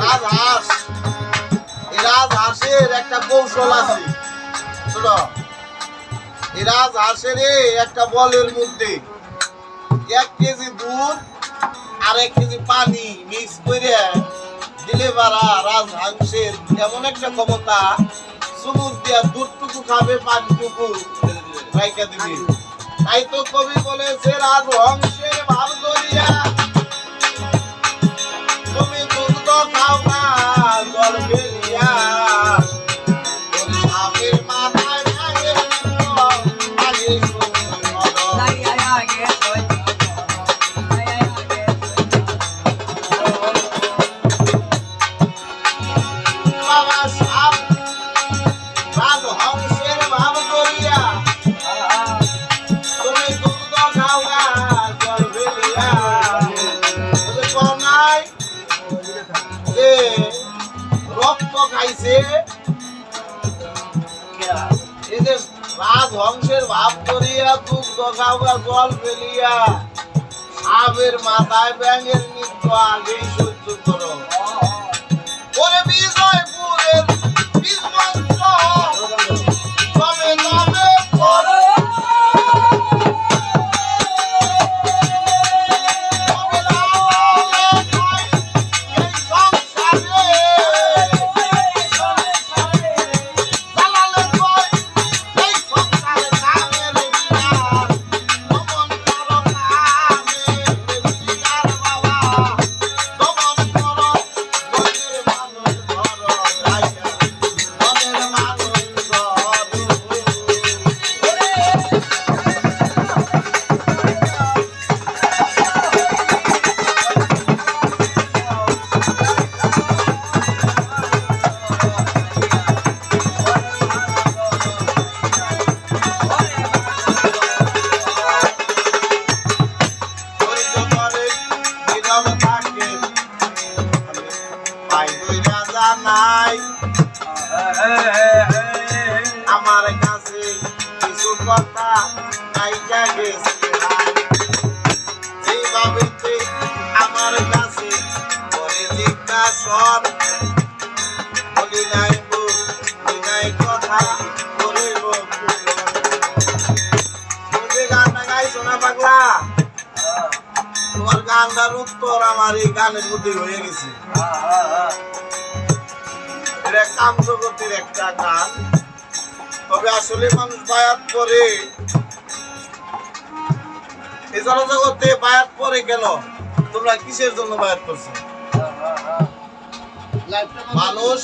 রাজহাঁস একটা কৌশল আছে। শোনো, এই রাজহাঁসের একটা বলের মধ্যে 1 কেজি দুধ আর 1 কেজি পানি মিক্স করে দিলে বারা রাজহাঁসের এমন একটা ক্ষমতা, চুমুক দিয়া দুধটুকু খাবে, পানিটুকু রাইখা দিবে। তাই তো কবি বলেছে, রাজহংসের ভাব ধরিয়া তুমি দুধ খাও না জল ফেলিয়া, সাপের মাথায় ভাঙে আগে বাবা সাপ রাজহংসের ভাব ধরিয়া তুমি দুধ খাও না জল ফেলিয়া। নাই যে রক্ত খাইছে, এই যে রাজহংসের ভাব করিয়া দুধ খাওয়া জল ফেলিয়া, সাপের মাথায় ব্যাঙের নৃত্য আগেই সহ্য করো। ওরে বিজয়পুরের বীজমন্ত্র তবে তবে করো, নাই আমার কাছে কিছু কথা নাইকা গেছে, এইভাবে আমার কাছে করে জিজ্ঞাসন বলি নাই নাই কথা করিব। তুমি গানটা গাইছো না পাগলা? তোমার গানটার উত্তর আমার এই গানের মধ্যে হয়ে গেছে। এটা কাম জগতের একটা গান। তবে আসলে মানুষ বায়াত করে, এই জনজগতে বায়াত করে কেন? তোমরা কিসের জন্য বায়াত করছো? মানুষ